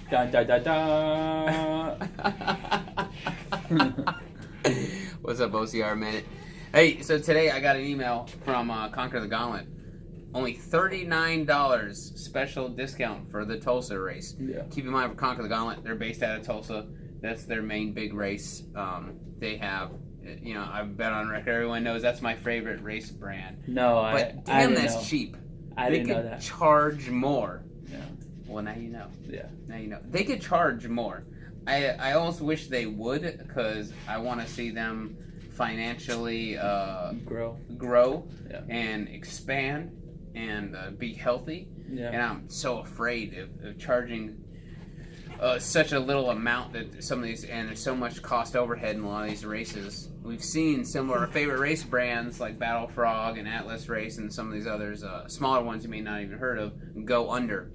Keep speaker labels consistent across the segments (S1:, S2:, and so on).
S1: Da da da da.
S2: What's up, OCR Minute? Hey, so today I got an email from Conquer the Gauntlet. Only $39 special discount for the Tulsa race.
S1: Yeah.
S2: Keep in mind, for Conquer the Gauntlet, they're based out of Tulsa. That's their main big race. They have, I've been on record. Everyone knows that's my favorite race brand.
S1: No,
S2: But
S1: I
S2: damn,
S1: didn't
S2: that's
S1: know.
S2: cheap.
S1: I
S2: They
S1: didn't know
S2: could
S1: that.
S2: charge more.
S1: Yeah.
S2: Well, now you know.
S1: Yeah.
S2: Now you know. They could charge more. I almost wish they would, because I want to see them financially
S1: Grow.
S2: yeah, and expand and be healthy.
S1: Yeah.
S2: And I'm so afraid of charging such a little amount that some of these, and there's so much cost overhead in a lot of these races. We've seen some of our favorite race brands like Battle Frog and Atlas Race and some of these others, smaller ones you may not even heard of, go under.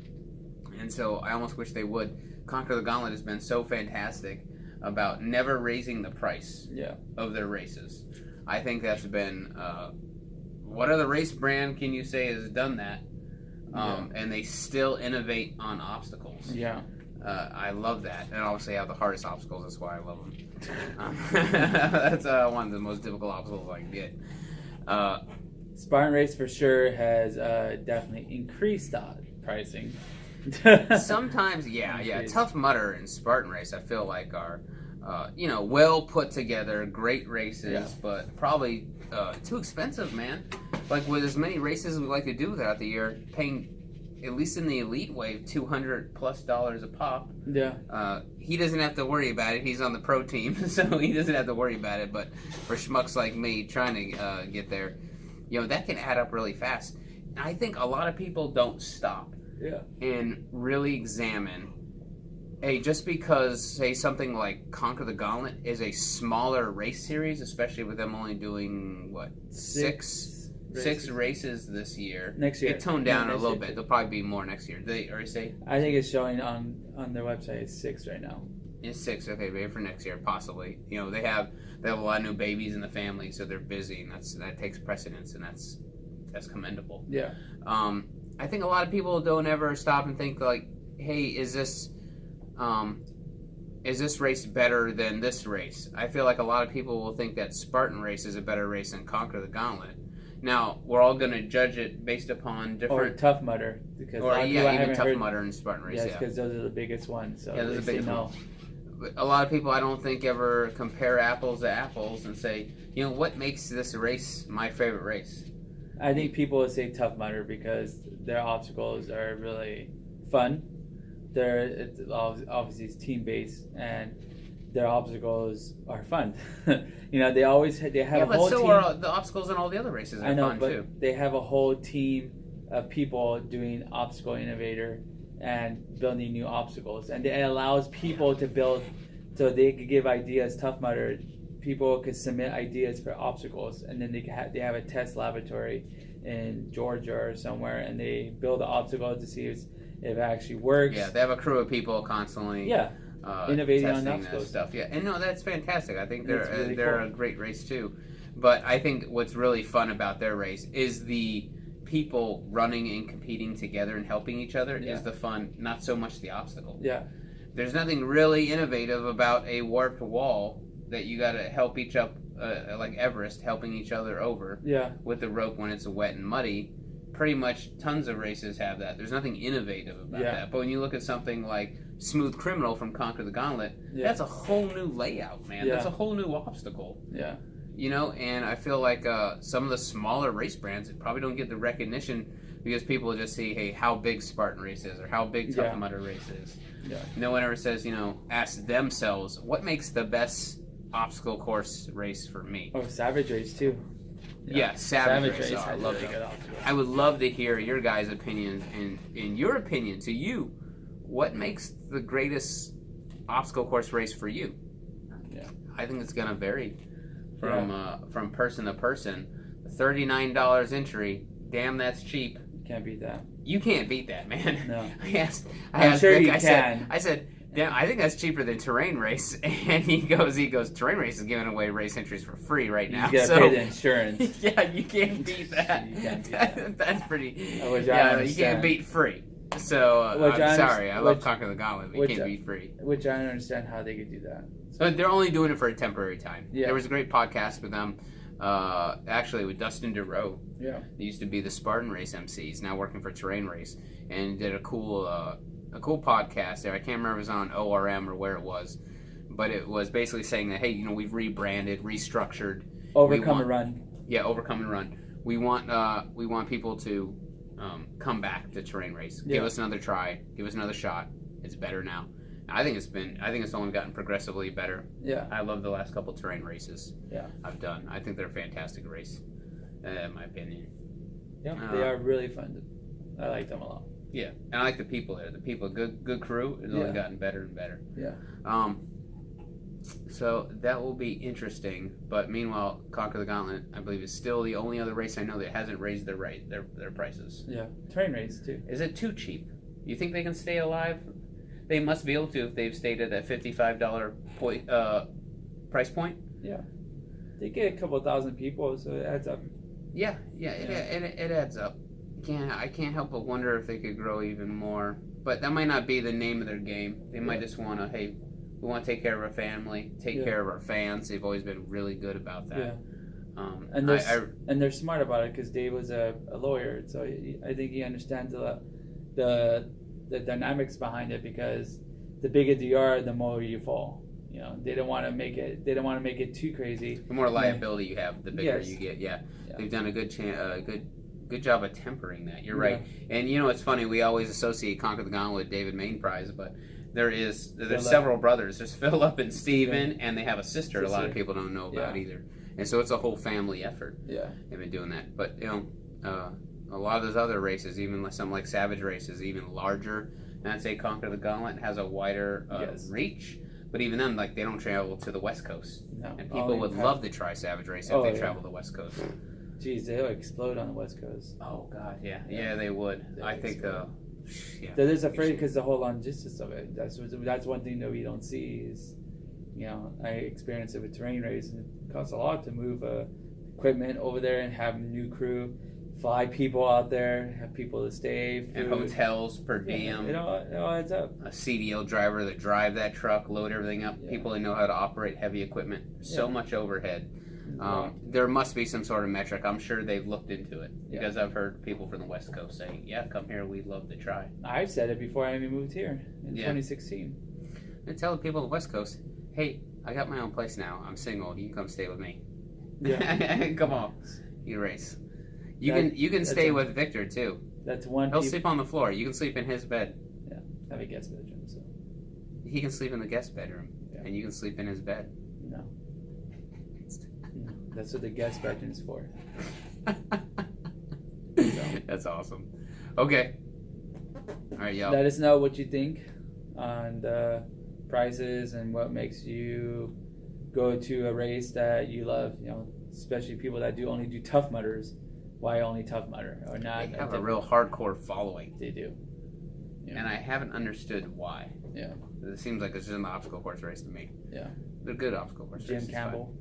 S2: And so I almost wish they would. Conquer the Gauntlet has been so fantastic about never raising the price of their races. I think that's been, what other race brand can you say has done that? And they still innovate on obstacles.
S1: Yeah.
S2: I love that. And obviously I have the hardest obstacles, that's why I love them. That's one of the most difficult obstacles I can get.
S1: Spartan Race for sure has definitely increased pricing.
S2: Sometimes, yeah. Tough Mudder and Spartan Race, I feel like are, well put together, great races, but probably too expensive, man. Like with as many races as we like to do throughout the year, paying, at least in the elite wave, $200+ a pop.
S1: Yeah.
S2: He doesn't have to worry about it. He's on the pro team, so he doesn't have to worry about it. But for schmucks like me trying to get there, that can add up really fast. And I think a lot of people don't stop.
S1: Yeah.
S2: And really examine, hey, just because, say, something like Conquer the Gauntlet is a smaller race series, especially with them only doing, what, six races this year.
S1: Next year.
S2: It toned down a little bit. There'll probably be more next year. Did they already say?
S1: I think it's showing on their website it's 6 right now.
S2: It's 6, okay, maybe for next year, possibly. They have a lot of new babies in the family, so they're busy, and that takes precedence, and that's commendable.
S1: Yeah.
S2: I think a lot of people don't ever stop and think like, hey, is this race better than this race? I feel like a lot of people will think that Spartan Race is a better race than Conquer the Gauntlet. Now, we're all going to judge it based upon different...
S1: Or Tough Mudder. Because
S2: even Tough Mudder and Spartan Race,
S1: yeah. because those are the biggest ones. So
S2: those are the biggest ones. But a lot of people, I don't think, ever compare apples to apples and say, what makes this race my favorite race?
S1: I think people would say Tough Mudder because their obstacles are really fun. Obviously it's team based and their obstacles are fun. they have a whole team.
S2: But so are the obstacles in all the other races are fun too.
S1: They have a whole team of people doing obstacle innovator and building new obstacles, and it allows people to build, so they could give ideas. Tough Mudder, people could submit ideas for obstacles, and then they have a test laboratory in Georgia or somewhere, and they build the obstacle to see if it actually works.
S2: Yeah, they have a crew of people constantly
S1: innovating
S2: testing
S1: on obstacles.
S2: Stuff. Yeah, and no, that's fantastic. I think they're
S1: really
S2: they're
S1: cool.
S2: a great race too. But I think what's really fun about their race is the people running and competing together and helping each other is the fun, not so much the obstacle.
S1: Yeah.
S2: There's nothing really innovative about a warped wall that you got to help each up, like Everest, helping each other over with the rope when it's wet and muddy. Pretty much tons of races have that. There's nothing innovative about that. But when you look at something like Smooth Criminal from Conquer the Gauntlet, that's a whole new layout, man. That's a whole new obstacle.
S1: Yeah.
S2: And I feel like some of the smaller race brands probably don't get the recognition because people just see, hey, how big Spartan Race is or how big Tough Mudder Race is. Yeah. No one ever says, ask themselves, what makes the best obstacle course race for me?
S1: Oh, Savage Race too.
S2: Yeah, Savage Race. I love it. I would love to hear your guys' opinions, and in your opinion, to you, what makes the greatest obstacle course race for you?
S1: Yeah.
S2: I think it's going to vary from person to person. $39 entry, damn, that's cheap.
S1: Can't beat that.
S2: You can't beat that, man.
S1: No.
S2: I'm
S1: sure
S2: Vic,
S1: you can.
S2: I said, damn, I think that's cheaper than Terrain Race. And he goes, Terrain Race is giving away race entries for free right now.
S1: You gotta pay the insurance.
S2: Yeah, you can't beat that.
S1: You can't beat that.
S2: That's pretty.
S1: Which
S2: you can't beat free. So
S1: Which
S2: I'm sorry. I love
S1: which-
S2: Conquer the Gauntlet. But
S1: which-
S2: it can't be free.
S1: Which I don't understand how they could do that.
S2: So they're only doing it for a temporary time.
S1: Yeah.
S2: There was a great podcast with them. Actually, with Dustin DeRoe.
S1: Yeah.
S2: He used to be the Spartan Race MC. He's now working for Terrain Race, and did a cool podcast there. I can't remember if it was on ORM or where it was, but it was basically saying that, hey, we've rebranded, restructured.
S1: Overcome and run.
S2: Yeah, overcome and run. We want people to come back to Terrain Race. Give us another try. Give us another shot. It's better now. I think it's only gotten progressively better.
S1: Yeah.
S2: I love the last couple terrain races.
S1: Yeah.
S2: I've done. I think they're a fantastic race, in my opinion.
S1: Yeah, they are really fun. I like them a lot.
S2: Yeah, and I like the people there. The people, good crew. It's only gotten better and better.
S1: Yeah.
S2: So that will be interesting. But meanwhile, Conquer the Gauntlet, I believe, is still the only other race I know that hasn't raised their prices.
S1: Yeah. Terrain race too.
S2: Is it too cheap? You think they can stay alive? They must be able to if they've stayed at that $55 price point.
S1: Yeah. They get a couple thousand people, so it adds up.
S2: Yeah, it adds up. I can't help but wonder if they could grow even more. But that might not be the name of their game. They might just want to, hey, we want to take care of our family, take care of our fans. They've always been really good about that.
S1: Yeah. And they're smart about it because Dave was a lawyer, so I think he understands the dynamics behind it, because the bigger you are, the more you fall. They don't want to make it too crazy.
S2: The more liability you have, the bigger you get. Yeah. They've done a good job of tempering that. You're right. And it's funny. We always associate Conquer the Gauntlet with David Main Prize, but there's several brothers. There's Philip and Steven, and they have a sister. A lot of people don't know about either. And so it's a whole family effort. Yeah, they've been doing that. But a lot of those other races, even some like Savage races, even larger. And I'd say Conquer the Gauntlet has a wider reach. But even then, they don't travel to the West Coast. No. And people would love to try Savage Race if they travel the West Coast.
S1: Jeez, they'll explode on the West Coast.
S2: Oh, God, yeah. Yeah, they would. I think,
S1: They're just afraid because the whole logistics of it. That's one thing that we don't see is, I experienced it with Terrain Race, and it costs a lot to move equipment over there and have new crew, fly people out there, have people to stay, food.
S2: And hotels per diem.
S1: It all adds up.
S2: A CDL driver that drive that truck, load everything up. People that know how to operate heavy equipment. So much overhead. There must be some sort of metric. I'm sure they've looked into it, because I've heard people from the West Coast saying, "Yeah, come here. We'd love to try."
S1: I've said it before I even moved here in 2016.
S2: And tell the people on the West Coast, "Hey, I got my own place now. I'm single. You can come stay with me." Yeah. Come on, you race. You can stay with Victor too.
S1: That's one.
S2: He'll sleep on the floor. You can sleep in his bed.
S1: Yeah, I have a guest bedroom, so
S2: he can sleep in the guest bedroom, and you can sleep in his bed.
S1: No. That's what the guest bedroom is for.
S2: That's awesome. Okay. All right, y'all.
S1: Let us know what you think on the prices and what makes you go to a race that you love. Especially people that only do Tough Mudders. Why only Tough Mudder or not?
S2: They have a real hardcore following.
S1: They do.
S2: And I haven't understood why.
S1: Yeah.
S2: It seems like it's just an obstacle course race to me.
S1: Yeah.
S2: They're good obstacle course races.
S1: Jim Campbell.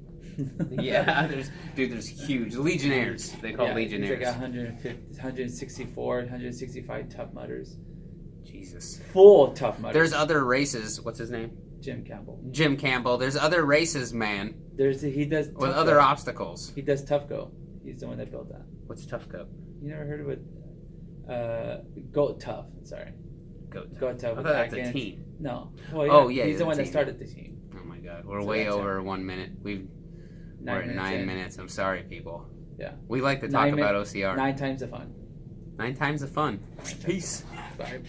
S2: Yeah, there's huge Legionnaires. They call Legionnaires.
S1: He's like 164, 165 Tough Mudders.
S2: Jesus.
S1: Full Tough Mudders.
S2: There's other races. What's his name?
S1: Jim Campbell.
S2: Jim Campbell. There's other races, man.
S1: He does
S2: with other obstacles.
S1: He does Tough Go. He's the one that built that.
S2: What's Tough Go?
S1: You never heard of it? Goat Tough. Sorry.
S2: Goat
S1: Tough.
S2: I thought that's a team.
S1: No.
S2: He's
S1: the one that started the team.
S2: Oh my God, we're way over 1 minute. We're at 9 minutes. I'm sorry, people.
S1: Yeah.
S2: We like to talk about OCR.
S1: 9 times the fun.
S2: 9 times the fun. Peace.
S1: Bye.